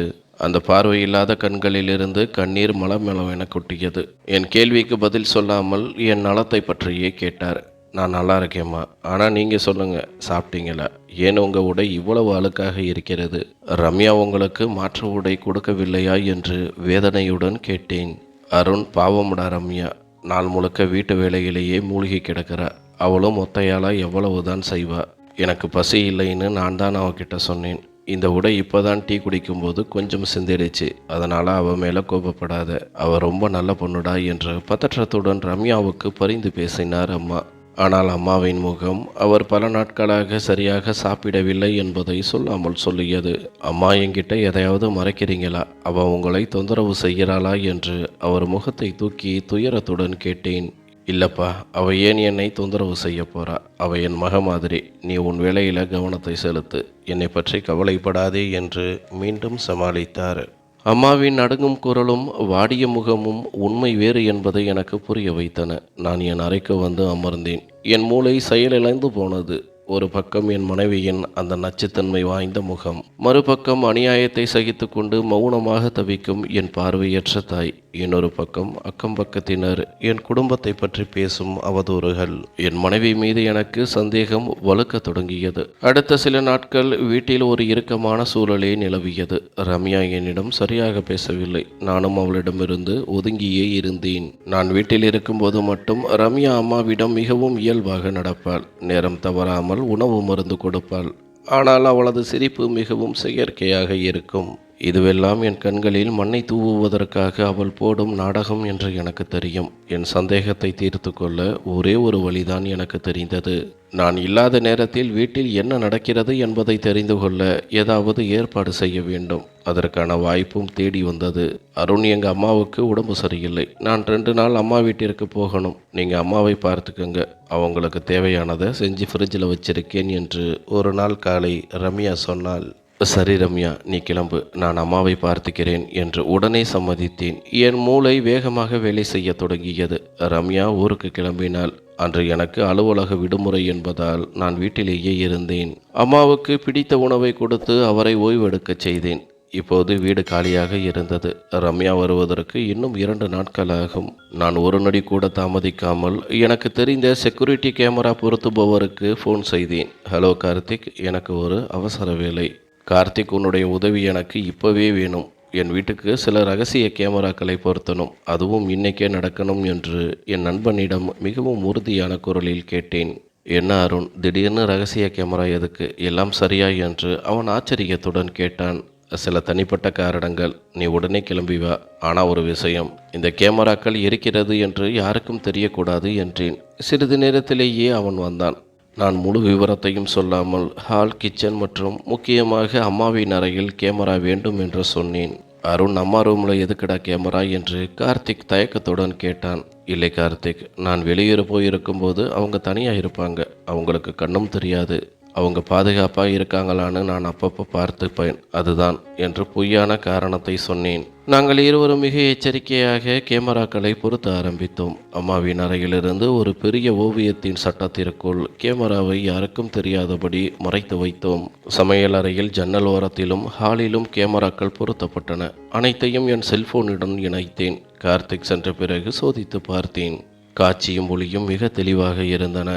அந்த பார்வையில்லாத கண்களிலிருந்து கண்ணீர் மலமளவென கொட்டியது. என் கேள்விக்கு பதில் சொல்லாமல் என் நலத்தை பற்றியே கேட்டார். நான் நல்லா இருக்கேம்மா, ஆனால் நீங்கள் சொல்லுங்கள், சாப்பிட்டீங்களா? ஏன் உங்கள் உடை இவ்வளவு அழுக்காக இருக்கிறது? ரம்யா உங்களுக்கு மாற்று உடை கொடுக்கவில்லையா என்று வேதனையுடன் கேட்டேன். அருண், பாவமுடா ரம்யா, நாள் முழுக்க வீட்டு வேலையிலேயே மூழ்கி கிடக்கிறா. அவளும் ஒத்தையாளா எவ்வளவுதான் செய்வா. எனக்கு பசி இல்லைன்னு நான் தான் அவகிட்ட சொன்னேன். இந்த உடை இப்போதான் டீ குடிக்கும்போது கொஞ்சம் சிந்திடுச்சு, அதனால் அவள் மேலே கோபப்படாத, அவள் ரொம்ப நல்ல பொண்ணுடா என்று பதற்றத்துடன் ரம்யாவுக்கு பரிந்து பேசினார் அம்மா. ஆனால் அம்மாவின் முகம் அவர் பல நாட்களாக சரியாக சாப்பிடவில்லை என்பதை சொல்லாமல் சொல்லியது. அம்மா, என்கிட்ட எதையாவது மறைக்கிறீங்களா? அவள் உங்களை தொந்தரவு செய்கிறாளா என்று அவர் முகத்தை தூக்கி துயரத்துடன் கேட்டேன். இல்லைப்பா, அவள் ஏன் என்னை தொந்தரவு செய்ய போறா? அவள் என் மக மாதிரி. நீ உன் வேலையில் கவனத்தை செலுத்து, என்னை பற்றி கவலைப்படாதே என்று மீண்டும் சமாளித்தார். அம்மாவின் நடுங்கும் குரலும் வாடிய முகமும் உண்மை வேறு என்பதை எனக்கு புரிய வைத்தன. நான் என் அறைக்கு வந்து அமர்ந்தேன். என் மூளை செயலிழந்து போனது. ஒரு பக்கம் என் மனைவியின் அந்த நச்சுத்தன்மை வாய்ந்த முகம், மறுபக்கம் அநியாயத்தை சகித்து கொண்டு மௌனமாக தவிக்கும் என் பார்வையற்ற தாய், இன்னொரு பக்கம் அக்கம் பக்கத்தினர் என் குடும்பத்தை பற்றி பேசும் அவதூறுகள். என் மனைவி மீது எனக்கு சந்தேகம் வலுக்க தொடங்கியது. அடுத்த சில நாட்கள் வீட்டில் ஒரு இறுக்கமான சூழலே நிலவியது. ரம்யா என்னிடம் சரியாக பேசவில்லை. நானும் அவளிடமிருந்து ஒதுங்கியே இருந்தேன். நான் வீட்டில் இருக்கும்போது மட்டும் ரம்யா அம்மாவிடம் மிகவும் இயல்பாக நடப்பாள். நேரம் தவறாமல் உணவு மருந்து கொடுப்பாள். ஆனால் அவளது சிரிப்பு மிகவும் செயற்கையாக இருக்கும். இதுவெல்லாம் என் கண்களில் மண்ணை தூவுவதற்காக அவள் போடும் நாடகம் என்று எனக்கு தெரியும். என் சந்தேகத்தை தீர்த்து கொள்ள ஒரே ஒரு வழிதான் எனக்கு தெரிந்தது. நான் இல்லாத நேரத்தில் வீட்டில் என்ன நடக்கிறது என்பதை தெரிந்து கொள்ள ஏதாவது ஏற்பாடு செய்ய வேண்டும். அதற்கான வாய்ப்பும் தேடி வந்தது. அருண், எங்கள் அம்மாவுக்கு உடம்பு சரியில்லை. நான் 2 நாள் அம்மா வீட்டிற்கு போகணும். நீங்கள் அம்மாவை பார்த்துக்கங்க. அவங்களுக்கு தேவையானதை செஞ்சு ஃப்ரிட்ஜில் வச்சிருக்கேன் என்று ஒரு நாள் காலை ரம்யா சொன்னாள். சரி ரம்யா, நீ கிளம்பு, நான் அம்மாவை பார்த்துக்கிறேன் என்று உடனே சம்மதித்தேன். என் மூளை வேகமாக வேலை செய்ய தொடங்கியது. ரம்யா ஊருக்கு கிளம்பினாள். அன்று எனக்கு அலுவலக விடுமுறை என்பதால் நான் வீட்டிலேயே இருந்தேன். அம்மாவுக்கு பிடித்த உணவை கொடுத்து அவரை ஓய்வெடுக்கச் செய்தேன். இப்போது வீடு காலியாக இருந்தது. ரம்யா வருவதற்கு இன்னும் 2 நாட்கள் ஆகும். நான் ஒரு நொடி கூட தாமதிக்காமல் எனக்கு தெரிந்த செக்யூரிட்டி கேமரா பொருத்துபவருக்கு ஃபோன் செய்தேன். ஹலோ கார்த்திக், எனக்கு ஒரு அவசர வேலை. கார்த்திக், உன்னுடைய உதவி எனக்கு இப்போவே வேணும். என் வீட்டுக்கு சில ரகசிய கேமராக்களை பொருத்தணும். அதுவும் இன்னைக்கே நடக்கணும் என்று என் நண்பனிடம் மிகவும் உறுதியான குரலில் கேட்டேன். என்ன அருண், திடீர்னு ரகசிய கேமரா எதுக்கு? எல்லாம் சரியா என்று அவன் ஆச்சரியத்துடன் கேட்டான். சில தனிப்பட்ட காரணங்கள். நீ உடனே கிளம்பி வா. ஆனால் ஒரு விஷயம், இந்த கேமராக்கள் இருக்கிறது என்று யாருக்கும் தெரியக்கூடாது என்றேன். சிறிது நேரத்திலேயே அவன் வந்தான். நான் முழு விவரத்தையும் சொல்லாமல் ஹால், கிச்சன் மற்றும் முக்கியமாக அம்மாவின் அறையில் கேமரா வேண்டும் என்று சொன்னேன். அருண், அம்மா ரூமில் எதுக்குடா கேமரா என்று கார்த்திக் தயக்கத்துடன் கேட்டான். இல்லை கார்த்திக், நான் வெளியூர் போயிருக்கும்போது அவங்க தனியாக இருப்பாங்க. அவங்களுக்கு கண்ணும் தெரியாது. அவங்க பாதுகாப்பாக இருக்காங்களான்னு நான் அப்பப்போ பார்த்துப்பேன், அதுதான் என்று பொய்யான காரணத்தை சொன்னேன். நாங்கள் இருவரும் மிக எச்சரிக்கையாக கேமராக்களை பொருத்த ஆரம்பித்தோம். அம்மாவின் அறையிலிருந்து ஒரு பெரிய ஓவியத்தின் சட்டத்திற்குள் கேமராவை யாருக்கும் தெரியாதபடி மறைத்து வைத்தோம். சமையல் அறையில் ஜன்னல் ஓரத்திலும் ஹாலிலும் கேமராக்கள் பொருத்தப்பட்டன. அனைத்தையும் என் செல்போனுடன் இணைத்தேன். கார்த்திக் சென்ற பிறகு சோதித்து பார்த்தேன். காட்சியும் ஒளியும் மிக தெளிவாக இருந்தன.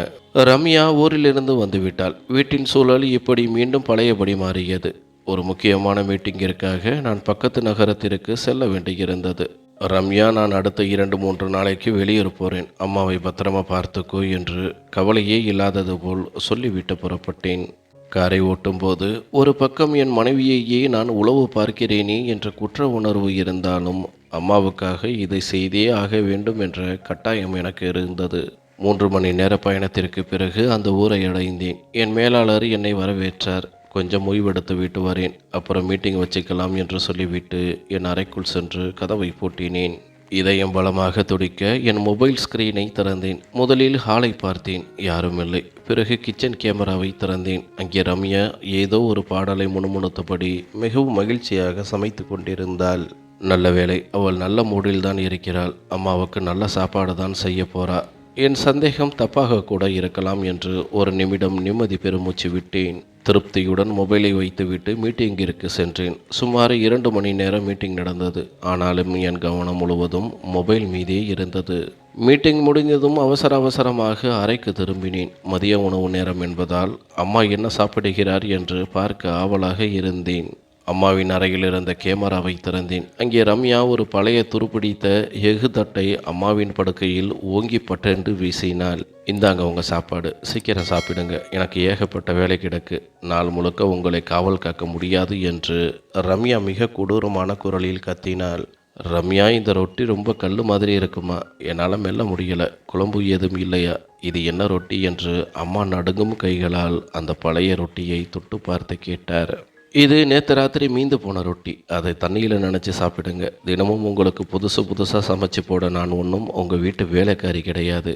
ரம்யா ஊரிலிருந்து வந்துவிட்டாள். வீட்டின் சூழல் இப்படி மீண்டும் பழையபடி மாறியது. ஒரு முக்கியமான மீட்டிங்கிற்காக நான் பக்கத்து நகரத்திற்கு செல்ல வேண்டியிருந்தது. ரம்யா, நான் அடுத்த 2-3 நாளைக்கு வெளியூர் போகிறேன். அம்மாவை பத்திரமா பார்த்துக்கோ என்று கவலையே இல்லாதது போல் சொல்லிவிட்டு புறப்பட்டேன். காரை ஓட்டும்போது ஒரு பக்கம் என் மனைவியையே நான் உளவு பார்க்கிறேனே என்ற குற்ற உணர்வு இருந்தாலும் அம்மாவுக்காக இதை செய்தே ஆக வேண்டும் என்ற கட்டாயம் எனக்கு இருந்தது. 3 மணி நேர பயணத்திற்கு பிறகு அந்த ஊரை அடைந்தேன். என் மேலாளர் என்னை வரவேற்றார். கொஞ்சம் ஓய்வெடுத்து விட்டு வரேன், அப்புறம் மீட்டிங் வச்சுக்கலாம் என்று சொல்லிவிட்டு என் அறைக்குள் சென்று கதவை பூட்டினேன். இதயம் பலமாக துடிக்க என் மொபைல் ஸ்கிரீனை திறந்தேன். முதலில் ஹாலை பார்த்தேன், யாரும் இல்லை. பிறகு கிச்சன் கேமராவை திறந்தேன். அங்கே ரம்யா ஏதோ ஒரு பாடலை முணுமுணுத்தபடி மிகவும் மகிழ்ச்சியாக சமைத்து கொண்டிருந்தாள். நல்ல வேளை, அவள் நல்ல மூடில் தான் இருக்கிறாள். அம்மாவுக்கு நல்ல சாப்பாடு தான் செய்ய போறா. என் சந்தேகம் தப்பாக கூட இருக்கலாம் என்று ஒரு நிமிடம் நிம்மதி பெருமூச்சு விட்டேன். திருப்தியுடன் மொபைலை வைத்துவிட்டு மீட்டிங்கிற்கு சென்றேன். சுமார் 2 மணி நேரம் மீட்டிங் நடந்தது. ஆனாலும் என் கவனம் முழுவதும் மொபைல் மீதே இருந்தது. மீட்டிங் முடிந்ததும் அவசரமாக அறைக்கு திரும்பினேன். மதிய உணவு நேரம் என்பதால் அம்மா என்ன சாப்பிடுகிறார் என்று பார்க்க ஆவலாக இருந்தேன். அம்மாவின் அறையில் இருந்த கேமராவை திறந்தேன். அங்கே ரம்யா ஒரு பழைய துருப்பிடித்த எஃகு தட்டை அம்மாவின் படுக்கையில் ஓங்கி பட்டென்று வீசினாள். இந்தாங்க உங்கள் சாப்பாடு, சீக்கிரம் சாப்பிடுங்க, எனக்கு ஏகப்பட்ட வேலை கிடக்கு, நாள் முழுக்க உங்களை காவல் காக்க முடியாது என்று ரம்யா மிக கொடூரமான குரலில் கத்தினாள். ரம்யா, இந்த ரொட்டி ரொம்ப கல் மாதிரி இருக்குமா? என்னால் மெல்ல முடியல. குழம்பு எதுவும் இல்லையா? இது என்ன ரொட்டி என்று அம்மா நடுங்கும் கைகளால் அந்த பழைய ரொட்டியை தொட்டு பார்த்து கேட்டார். இது நேற்று ராத்திரி மீந்து போன ரொட்டி, அதை தண்ணியில் நினச்சி சாப்பிடுங்க. தினமும் உங்களுக்கு புதுசாக சமைச்சு போட நான் ஒன்றும் உங்கள் வீட்டு வேலைக்காரி கிடையாது.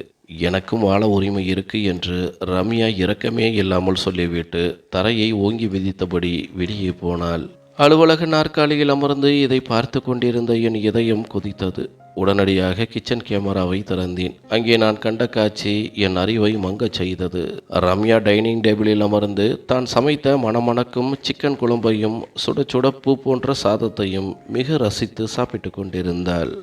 எனக்கும் வாழ உரிமை இருக்கு என்று ரம்யா இரக்கமே இல்லாமல் சொல்லிவிட்டு தரையை ஓங்கி விதித்தபடி வெளியே போனாள். அலுவலக நாற்காலியில் அமர்ந்து இதை பார்த்து கொண்டிருந்த என் இதயம் கொதித்தது. உடனடியாக கிச்சன் கேமராவை திறந்தேன். அங்கே நான் கண்ட காட்சி என் அறிவை மங்கச் செய்தது. ரம்யா டைனிங் டேபிளில் அமர்ந்து தான் சமைத்த மணமணக்கும் சிக்கன் குழம்பையும் சுட சுட பூ போன்ற சாதத்தையும் மிக ரசித்து சாப்பிட்டு கொண்டிருந்தாள்.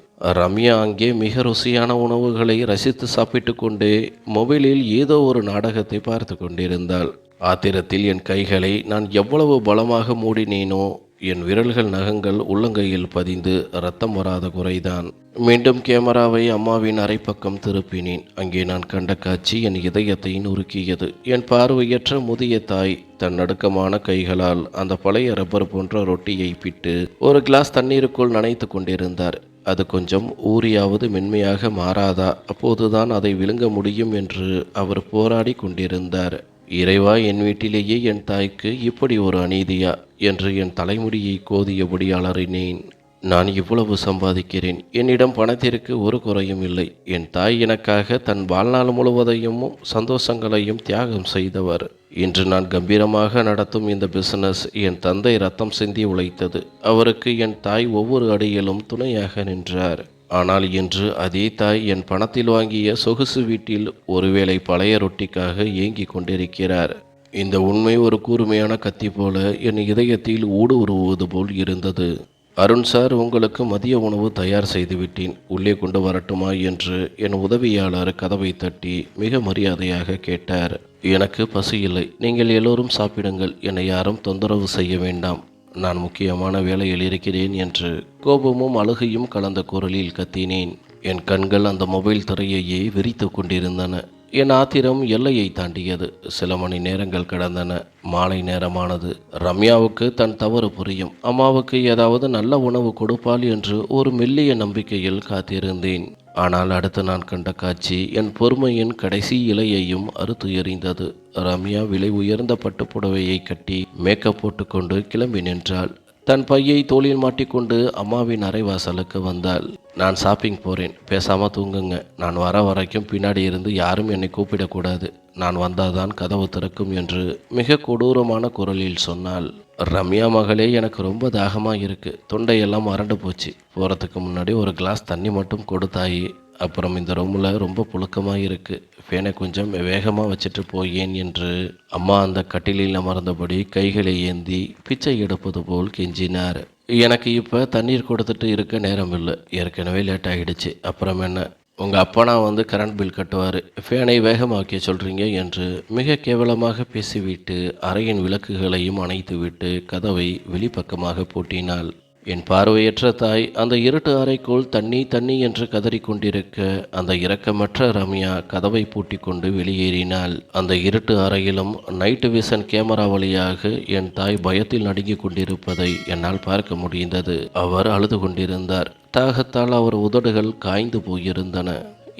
ரம்யா அங்கே மிக ருசியான உணவுகளை ரசித்து சாப்பிட்டு கொண்டே மொபைலில் ஏதோ ஒரு நாடகத்தை பார்த்து கொண்டிருந்தாள். ஆத்திரத்தில் என் கைகளை நான் எவ்வளவு பலமாக மூடினேனோ என் விரல்கள் நகங்கள் உள்ளங்கையில் பதிந்து இரத்தம் வராத குறைதான். மீண்டும் கேமராவை அம்மாவின் அரைப்பக்கம் திருப்பினேன். அங்கே நான் கண்ட காட்சி என் இதயத்தை நுறுக்கியது. என் பார்வையற்ற முதிய தாய் தன் நடுக்கமான கைகளால் அந்த பழைய ரப்பர் போன்ற ரொட்டியை பிட்டு ஒரு கிளாஸ் தண்ணீருக்குள் நனைத்து கொண்டிருந்தார். அது கொஞ்சம் ஊறியாவது மென்மையாக மாறாதா, அப்போதுதான் அதை விழுங்க முடியும் என்று அவர் போராடி கொண்டிருந்தார். இறைவா, என் வீட்டிலேயே என் தாய்க்கு இப்படி ஒரு அநீதியா என்று என் தலைமுடியை கோதியபடி அலறினேன். நான் இவ்வளவு சம்பாதிக்கிறேன், என்னிடம் பணத்திற்கு ஒரு குறையும் இல்லை. என் தாய் எனக்காக தன் வாழ்நாள் முழுவதையும் சந்தோஷங்களையும் தியாகம் செய்தவர். இன்று நான் கம்பீரமாக நடத்தும் இந்த பிசினஸ் என் தந்தை ரத்தம் சிந்தி உழைத்தது. அவருக்கு என் தாய் ஒவ்வொரு அடியிலும் துணையாக நின்றார். ஆனால் இன்று அதே தாய் என் பணத்தில் வாங்கிய சொகுசு வீட்டில் ஒருவேளை பழைய ரொட்டிக்காக ஏங்கிக் கொண்டிருக்கிறார். இந்த உண்மை ஒரு கூர்மையான கத்தி போல என் இதயத்தில் ஊடுருவுவது போல் இருந்தது. அருண் சார், உங்களுக்கு மதிய உணவு தயார் செய்துவிட்டேன், உள்ளே கொண்டு வரட்டுமா என்று என் உதவியாளர் கதவை தட்டி மிக மரியாதையாக கேட்டார். எனக்கு பசி இல்லை, நீங்கள் எல்லோரும் சாப்பிடுங்கள், என்னை யாரும் தொந்தரவு செய்ய வேண்டாம், நான் முக்கியமான வேலையில் இருக்கிறேன் என்று கோபமும் அழுகையும் கலந்த குரலில் கத்தினேன். என் கண்கள் அந்த மொபைல் திரையையே விரித்து கொண்டிருந்தன. என் ஆத்திரம் எல்லையை தாண்டியது. சில மணி நேரங்கள் கடந்தன. மாலை நேரமானது. ரம்யாவுக்கு தன் தவறு புரியும், அம்மாவுக்கு ஏதாவது நல்ல உணவு கொடுப்பாள் என்று ஒரு மெல்லிய நம்பிக்கையில் காத்திருந்தேன். ஆனால் அடுத்து நான் கண்ட காட்சி என் பொறுமையின் கடைசி இலையையும் அறுத்து எறிந்தது. ரம்யா விலை உயர்ந்த பட்டுப்புடவையை கட்டி மேக்கப் போட்டுக்கொண்டு கிளம்பி நின்றாள். தன் பையை தோளில் மாட்டிக்கொண்டு அம்மாவின் அரைவாசலுக்கு வந்தாள். நான் ஷாப்பிங் போகிறேன், பேசாமல் தூங்குங்க, நான் வர வரைக்கும் பின்னாடி இருந்து யாரும் என்னை கூப்பிடக்கூடாது, நான் வந்தாதான் கதவு திறக்கும் என்று மிக கொடூரமான குரலில் சொன்னாள். ரம்யா, மகளே, எனக்கு ரொம்ப தாகமாக இருக்குது, தொண்டையெல்லாம் வறண்டு போச்சு, போகிறதுக்கு முன்னாடி ஒரு கிளாஸ் தண்ணி மட்டும் கொடுத்தாயி, அப்புறம் இந்த ரூமில் ரொம்ப புழுக்கமாக இருக்குது, ஃபேனை கொஞ்சம் வேகமாக வச்சுட்டு போயேன் என்று அம்மா அந்த கட்டிலில் அமர்ந்தபடி கைகளை ஏந்தி பிச்சை எடுப்பது போல் கெஞ்சினார். எனக்கு இப்போ தண்ணீர் கொடுத்துட்டு இருக்க நேரம் இல்லை, ஏற்கனவே லேட் ஆகிடுச்சு, அப்புறம் என்ன, உங்கள் அப்பனா வந்து கரண்ட் பில் கட்டுவார், ஃபேனை வேகமாக்க சொல்கிறீங்க என்று மிக கேவலமாக பேசிவிட்டு அறையின் விளக்குகளையும் அணைத்துவிட்டு கதவை வெளிப்பக்கமாக பூட்டினாள். என் பார்வையற்ற தாய் அந்த இருட்டு அறைக்குள் தண்ணி தண்ணி என்று கதறிக்கொண்டிருக்க அந்த இரக்கமற்ற ரம்யா கதவை பூட்டி கொண்டு வெளியேறினாள். அந்த இருட்டு அறையிலும் நைட்டு விஷன் கேமரா வழியாக என் தாய் பயத்தில் நடுங்கிக் கொண்டிருப்பதை என்னால் பார்க்க முடிந்தது. அவர் அழுது கொண்டிருந்தார். தாகத்தால் அவர் உதடுகள் காய்ந்து போயிருந்தன.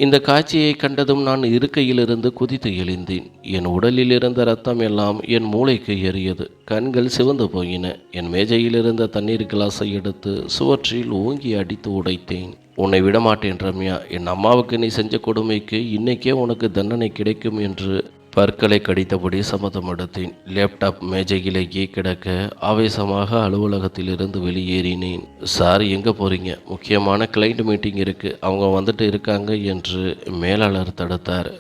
இந்த காட்சியை கண்டதும் நான் இருக்கையிலிருந்து குதித்து எழுந்தேன். என் உடலில் இருந்த இரத்தம் எல்லாம் என் மூளைக்கு ஏறியது. கண்கள் சிவந்து போயின. என் மேஜையில் இருந்த தண்ணீர் கிளாஸை எடுத்து சுவற்றில் ஓங்கி அடித்து உடைத்தேன். உன்னை விடமாட்டேன் ரம்யா, என் அம்மாவுக்கு நீ செஞ்ச கொடுமைக்கு இன்னைக்கே உனக்கு தண்டனை கிடைக்கும் என்று பற்களை கடித்தபடி சம்மதம் எடுத்தேன். லேப்டாப் மேஜையிலேயே கிடக்க ஆவேசமாக அலுவலகத்திலிருந்து வெளியேறினேன். சார், எங்கே போகிறீங்க? முக்கியமான கிளைண்ட் மீட்டிங் இருக்குது, அவங்க வந்துட்டு இருக்காங்க என்று மேலாளர் தடுத்தார்.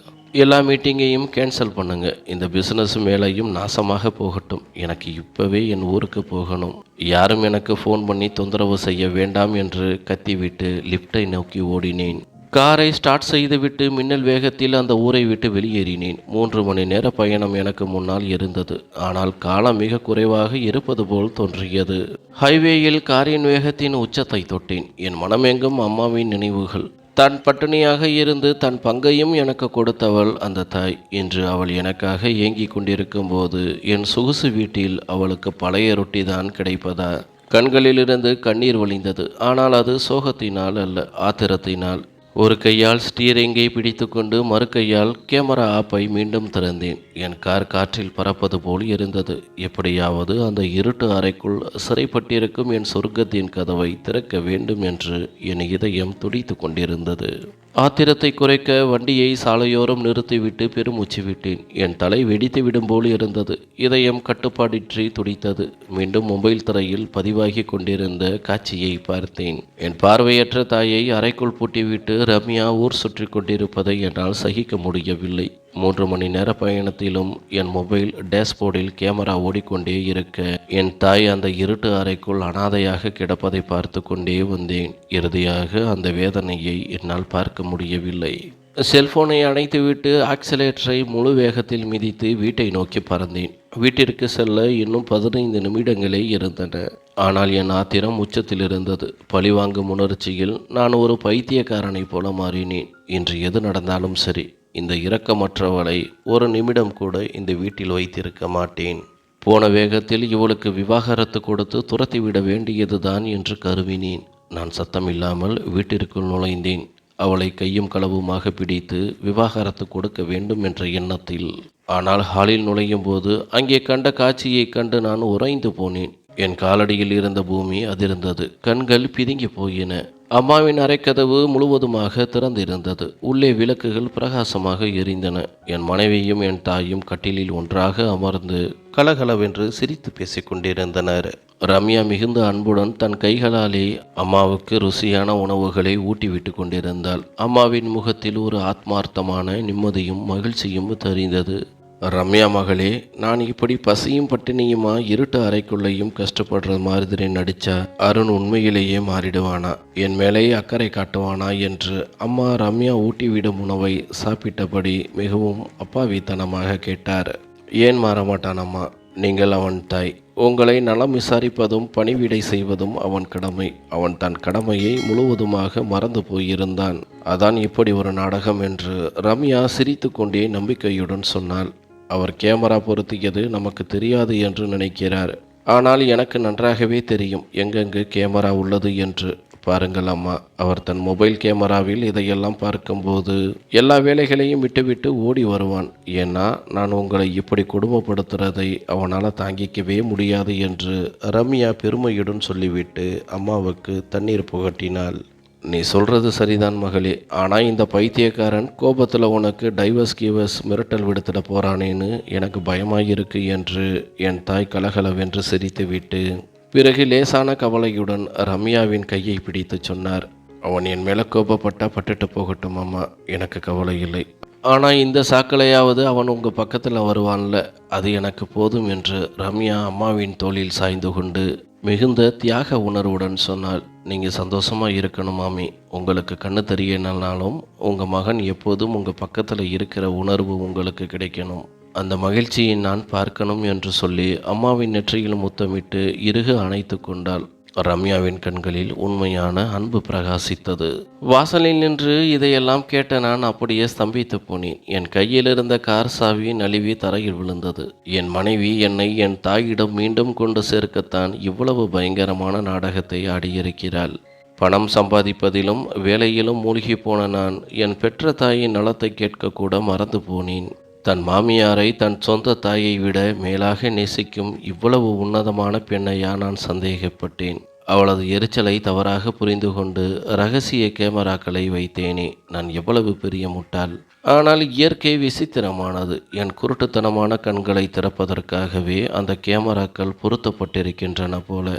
எல்லா மீட்டிங்கையும் கேன்சல் பண்ணுங்க, இந்த பிஸ்னஸ் மேலையும் நாசமாக போகட்டும், எனக்கு இப்போவே என் ஊருக்கு போகணும், யாரும் எனக்கு ஃபோன் பண்ணி தொந்தரவு செய்ய வேண்டாம் என்று கத்திவிட்டு லிஃப்டை நோக்கி ஓடினேன். காரை ஸ்டார்ட் செய்துவிட்டு மின்னல் வேகத்தில் அந்த ஊரை விட்டு வெளியேறினேன். 3 மணி நேர பயணம் எனக்கு முன்னால் இருந்தது. ஆனால் காலம் மிக குறைவாக இருப்பது போல் தோன்றியது. ஹைவேயில் காரின் வேகத்தின் உச்சத்தை தொட்டேன். என் மனமெங்கும் அம்மாவின் நினைவுகள். தான் பட்டினியாக இருந்து தன் பங்கையும் எனக்கு கொடுத்தவள் அந்த தாய். இன்று அவள் எனக்காக ஏங்கிக் கொண்டிருக்கும் போது என் சொகுசு வீட்டில் அவளுக்கு பழைய ரொட்டி தான் கிடைப்பதா? கண்களிலிருந்து கண்ணீர் வழிந்தது. ஆனால் அது சோகத்தினால் அல்ல, ஆத்திரத்தினால். ஒரு கையால் ஸ்டீரிங்கை பிடித்து கொண்டு மறு கையால் கேமரா ஆப்பை மீண்டும் திறந்தேன். என் கார் காற்றில் பறப்பது போல் இருந்தது. எப்படியாவது அந்த இருட்டு அறைக்குள் சிறைப்பட்டிருக்கும் என் சொர்க்கத்தின் கதவை திறக்க வேண்டும் என்று என் இதயம் துடித்து கொண்டிருந்தது. ஆத்திரத்தை குறைக்க வண்டியை சாலையோரம் நிறுத்திவிட்டு பெருமூச்சு விட்டேன். என் தலை வெடித்து விடும் போல் இருந்தது. இதயம் கட்டுப்பாடின்றி துடித்தது. மீண்டும் மொபைல் திரையில் பதிவாகி கொண்டிருந்த காட்சியை பார்த்தேன். என் பார்வையற்ற தாயை அறைக்குள் பூட்டிவிட்டு ரம்யா ஊர் சுற்றி கொண்டிருப்பதை என்னால் சகிக்க முடியவில்லை. 3 மணி நேர பயணத்திலும் என் மொபைல் டேஷ்போர்டில் கேமரா ஓடிக்கொண்டே இருக்க என் தாய் அந்த இருட்டு அறைக்குள் அனாதையாக கிடப்பதை பார்த்து கொண்டே வந்தேன். இறுதியாக அந்த வேதனையை என்னால் பார்க்க முடியவில்லை. செல்போனை அணைத்துவிட்டு ஆக்சிலேட்டரை முழு வேகத்தில் மிதித்து வீட்டை நோக்கி பறந்தேன். வீட்டிற்கு செல்ல இன்னும் 15 நிமிடங்களே இருந்தன. ஆனால் என் ஆத்திரம் உச்சத்தில் இருந்தது. பழிவாங்கும் உணர்ச்சியில் நான் ஒரு பைத்தியக்காரனை போல மாறினேன். இன்று எது நடந்தாலும் சரி, இந்த இரக்கமற்றவளை ஒரு நிமிடம் கூட இந்த வீட்டில் வைத்திருக்க மாட்டேன். போன வேகத்தில் இவளுக்கு விவாகரத்து கொடுத்து துரத்திவிட வேண்டியதுதான் என்று கருவினேன். நான் சத்தமில்லாமல் வீட்டிற்குள் நுழைந்தேன். அவளை கையும் களவுமாக பிடித்து விவாகரத்து கொடுக்க வேண்டும் என்ற எண்ணத்தில். ஆனால் ஹாலில் நுழையும் போது அங்கே கண்ட காட்சியைக் கண்டு நான் உறைந்து போனேன். என் காலடியில் இருந்த பூமி அதிர்ந்தது. கண்கள் பிதுங்கி போயின. அம்மாவின் அறைக்கதவு முழுவதுமாக திறந்திருந்தது. உள்ளே விளக்குகள் பிரகாசமாக எரிந்தன. என் மனைவியும் என் தாயும் கட்டிலில் ஒன்றாக அமர்ந்து கலகலவென்று சிரித்து பேசிக் கொண்டிருந்தனர். ரம்யா மிகுந்த அன்புடன் தன் கைகளாலே அம்மாவுக்கு ருசியான உணவுகளை ஊட்டிவிட்டு கொண்டிருந்தாள். அம்மாவின் முகத்தில் ஒரு ஆத்மார்த்தமான நிம்மதியும் மகிழ்ச்சியும் தெரிந்தது. ரம்யா மகளே, நான் இப்படி பசியும் பட்டினியுமா இருட்டு அறைக்குள்ளேயும் கஷ்டப்படுற மாதிரி நடிச்சா அருண் உண்மையிலேயே மாறிடுவானா, என் மேலே அக்கறை காட்டுவானா என்று அம்மா ரம்யா ஊட்டிவிடும் உணவை சாப்பிட்டபடி மிகவும் அப்பாவித்தனமாக கேட்டார். ஏன் மாறமாட்டான் அம்மா? நீங்கள் அவன் தாய். உங்களை நலம் விசாரிப்பதும் பணிவிடை செய்வதும் அவன் கடமை. அவன் தன் கடமையை முழுவதுமாக மறந்து போயிருந்தான். அதான் இப்படி ஒரு நாடகம் என்று ரம்யா சிரித்து கொண்டே நம்பிக்கையுடன் சொன்னாள். அவர் கேமரா பொருத்தியது நமக்கு தெரியாது என்று நினைக்கிறார். ஆனால் எனக்கு நன்றாகவே தெரியும் எங்கெங்கு கேமரா உள்ளது என்று. பாருங்கள் அம்மா, அவர் தன் மொபைல் கேமராவில் இதையெல்லாம் பார்க்கும்போது எல்லா வேலைகளையும் விட்டுவிட்டு ஓடி வருவான். ஏன்னா நான் உங்களை இப்படி கொடுமைப்படுத்துறதை அவனால் தாங்கிக்கவே முடியாது என்று ரம்யா பெருமையுடன் சொல்லிவிட்டு அம்மாவுக்கு தண்ணீர் புகட்டினாள். நீ சொல்கிறது சரிதான் மகளே, ஆனால் இந்த பைத்தியக்காரன் கோபத்தில் உனக்கு டைவர்ஸ் மிரட்டல் விடுத்துட போகிறானேன்னு எனக்கு பயமாயிருக்கு என்று என் தாய் கலகலவென்று சிரித்துவிட்டு பிறகு லேசான கவலையுடன் ரம்யாவின் கையை பிடித்து சொன்னார். அவன் என் மேலே கோபப்பட்டா பட்டுட்டு போகட்டும் அம்மா, எனக்கு கவலை இல்லை. ஆனால் இந்த சாக்களையாவது அவன் உங்கள் பக்கத்தில் வருவான்ல, அது எனக்கு போதும் என்று ரம்யா அம்மாவின் தோளில் சாய்ந்து கொண்டு மிகுந்த தியாக உணர்வுடன் சொன்னாள். நீங்கள் சந்தோஷமாக இருக்கணும் மாமி. உங்களுக்கு கண்ணு தெரியனாலும் உங்கள் மகன் எப்போதும் உங்கள் பக்கத்தில் இருக்கிற உணர்வு உங்களுக்கு கிடைக்கணும். அந்த மகிழ்ச்சியை நான் பார்க்கணும் என்று சொல்லி அம்மாவின் நெற்றியில் முத்தமிட்டு இறுக அணைத்து கொண்டாள். ரம்யாவின் கண்களில் உண்மையான அன்பு பிரகாசித்தது. வாசலில் நின்று இதையெல்லாம் கேட்ட நான் அப்படியே ஸ்தம்பித்து போனேன். என் கையில் இருந்த கார் சாவி நழுவி தரையில் விழுந்தது. என் மனைவி என்னை என் தாயிடம் மீண்டும் கொண்டு சேர்க்கத்தான் இவ்வளவு பயங்கரமான நாடகத்தை ஆடியிருக்கிறாள். பணம் சம்பாதிப்பதிலும் வேலையிலும் மூழ்கி போன நான் என் பெற்ற தாயின் நலத்தை கேட்கக்கூட மறந்து போனேன். தன் மாமியாரை தன் சொந்த தாயை விட மேலாக நேசிக்கும் இவ்வளவு உன்னதமான பெண்ணையா நான் சந்தேகப்பட்டேன். அவளது எரிச்சலை தவறாக புரிந்து கொண்டு இரகசிய கேமராக்களை வைத்தேனே. நான் எவ்வளவு பெரிய முட்டாள்! ஆனால் இயற்கை விசித்திரமானது. என் குருட்டுத்தனமான கண்களை திறப்பதற்காகவே அந்த கேமராக்கள் பொருத்தப்பட்டிருக்கின்றன போல.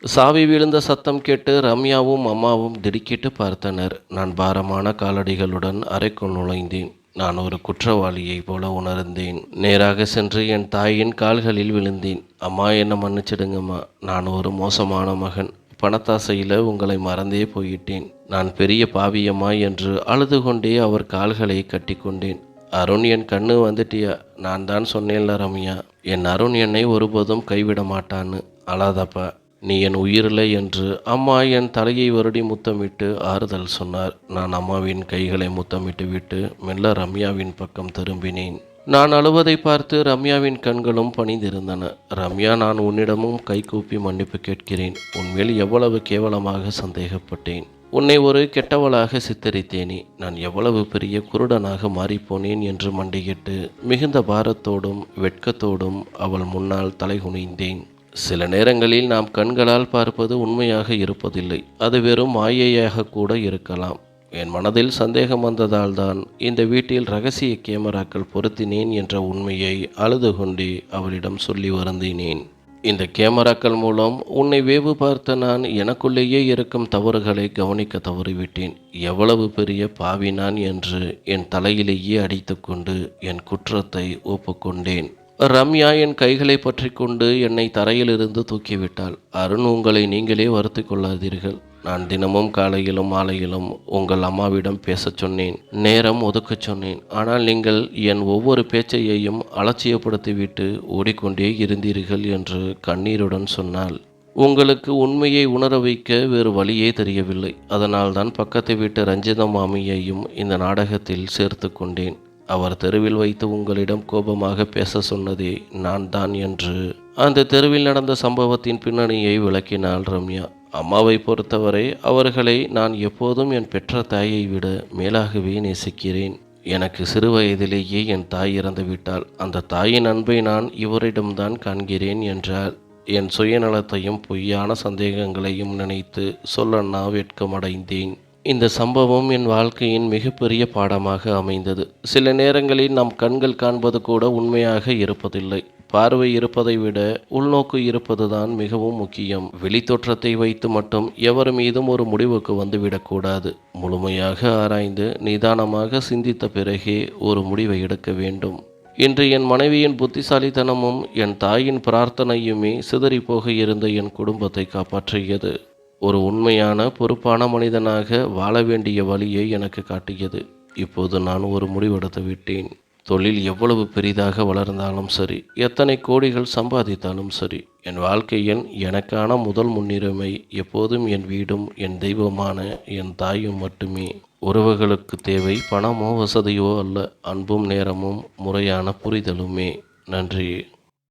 சாவி விழுந்த சத்தம் கேட்டு ரம்யாவும் அம்மாவும் திடுக்கிட்டு பார்த்தனர். நான் பாரமான காலடிகளுடன் அறைக்குள் நுழைந்தேன். நான் ஒரு குற்றவாளியை போல உணர்ந்தேன். நேராக சென்று என் தாயின் கால்களில் விழுந்தேன். அம்மா, என்னை மன்னிச்சிடுங்கம்மா. நான் ஒரு மோசமான மகன். பணத்தாசையில் உங்களை மறந்தே போயிட்டேன். நான் பெரிய பாவியம்மா என்று அழுது கொண்டே அவர் கால்களை கட்டி கொண்டேன். அருண், என் கண்ணு வந்துட்டியா? நான் தான் சொன்னேன்ல ரம்யா, என் அருண் என்னை ஒருபோதும் கைவிட மாட்டான்னு. அழாதப்பா, நீ என் உயிரில்லை என்று அம்மா என் தலையை வருடி முத்தமிட்டு ஆறுதல் சொன்னார். நான் அம்மாவின் கைகளை முத்தமிட்டு விட்டு மெல்ல ரம்யாவின் பக்கம் திரும்பினேன். நான் அழுவதை பார்த்து ரம்யாவின் கண்களும் பணிந்திருந்தன. ரம்யா, நான் உன்னிடமும் கைகூப்பி மன்னிப்பு கேட்கிறேன். உன்மேல் எவ்வளவு கேவலமாக சந்தேகப்பட்டேன். உன்னை ஒரு கெட்டவளாக சித்தரித்தேனே. நான் எவ்வளவு பெரிய குருடனாக மாறிப்போனேன் என்று மண்டியிட்டு மிகுந்த பாரத்தோடும் வெட்கத்தோடும் அவள் முன்னால் தலைகுனிந்தேன். சில நேரங்களில் நாம் கண்களால் பார்ப்பது உண்மையாக இருப்பதில்லை. அது வெறும் மாயையாக கூட இருக்கலாம். என் மனதில் சந்தேகம் வந்ததால் தான் இந்த வீட்டில் இரகசிய கேமராக்கள் பொருத்தினேன் என்ற உண்மையை அழுது கொண்டே அவளிடம் சொல்லி வருந்தினேன். இந்த கேமராக்கள் மூலம் உன்னை வேவு பார்த்த நான் எனக்குள்ளேயே இருக்கும் தவறுகளை கவனிக்க தவறிவிட்டேன். எவ்வளவு பெரிய பாவி நான் என்று என் தலையிலேயே அடித்து கொண்டு என் குற்றத்தை ஒப்புக்கொண்டேன். ரம்யா என் கைகளை பற்றி கொண்டு என்னை தரையிலிருந்து தூக்கிவிட்டாள். அருண், உங்களை நீங்களே வருத்தி கொள்ளாதீர்கள். நான் தினமும் காலையிலும் மாலையிலும் உங்கள் அம்மாவிடம் பேசச் சொன்னேன், நேரம் ஒதுக்கச் சொன்னேன். ஆனால் நீங்கள் என் ஒவ்வொரு பேச்சையையும் அலட்சியப்படுத்திவிட்டு ஓடிக்கொண்டே இருந்தீர்கள் என்று கண்ணீருடன் சொன்னாள். உங்களுக்கு உண்மையை உணர வைக்க வேறு வழியே தெரியவில்லை. அதனால்தான் பக்கத்து வீட்டு ரஞ்சிதா மாமியையும் இந்த நாடகத்தில் சேர்த்து கொண்டேன். அவர் தெருவில் வைத்து உங்களிடம் கோபமாக பேச சொன்னதே நான் தான் என்று அந்த தெருவில் நடந்த சம்பவத்தின் பின்னணியை விளக்கினாள் ரம்யா. அம்மாவை பொறுத்தவரை அவர்களை நான் எப்போதும் என் பெற்ற தாயை விட மேலாகவே நேசிக்கிறேன். எனக்கு சிறு வயதிலேயே என் தாய் இறந்து விட்டாள். அந்த தாயின் அன்பை நான் இவரிடம்தான் காண்கிறேன் என்றார். என் சுயநலத்தையும் பொய்யான சந்தேகங்களையும் நினைத்து சொல்ல நான் வெட்கமடைந்தேன். இந்த சம்பவம் என் வாழ்க்கையின் மிகப்பெரிய பாடமாக அமைந்தது. சில நேரங்களில் நம் கண்கள் காண்பது கூட உண்மையாக இருப்பதில்லை. பார்வை இருப்பதை விட உள்நோக்கு இருப்பதுதான் மிகவும் முக்கியம். வெளித்தோற்றத்தை வைத்து மட்டும் எவர் மீதும் ஒரு முடிவுக்கு வந்துவிடக்கூடாது. முழுமையாக ஆராய்ந்து நிதானமாக சிந்தித்த பிறகே ஒரு முடிவை எடுக்க வேண்டும். இன்று என் மனைவியின் புத்திசாலித்தனமும் என் தாயின் பிரார்த்தனையுமே சிதறிப்போக இருந்த என் குடும்பத்தை காப்பாற்றியது. ஒரு உண்மையான பொறுப்பான மனிதனாக வாழ வேண்டிய வழியை எனக்கு காட்டியது. இப்போது நான் ஒரு முடிவெடுத்து விட்டேன். தொழில் எவ்வளவு பெரிதாக வளர்ந்தாலும் சரி, எத்தனை கோடிகள் சம்பாதித்தாலும் சரி, என் வாழ்க்கையில் எனக்கான முதல் முன்னுரிமை எப்போதும் என் வீடும் என் தெய்வமான என் தாயும் மட்டுமே. உறவுகளுக்கு தேவை பணமோ வசதியோ அல்ல, அன்பும் நேரமும் முறையான புரிதலுமே. நன்றி.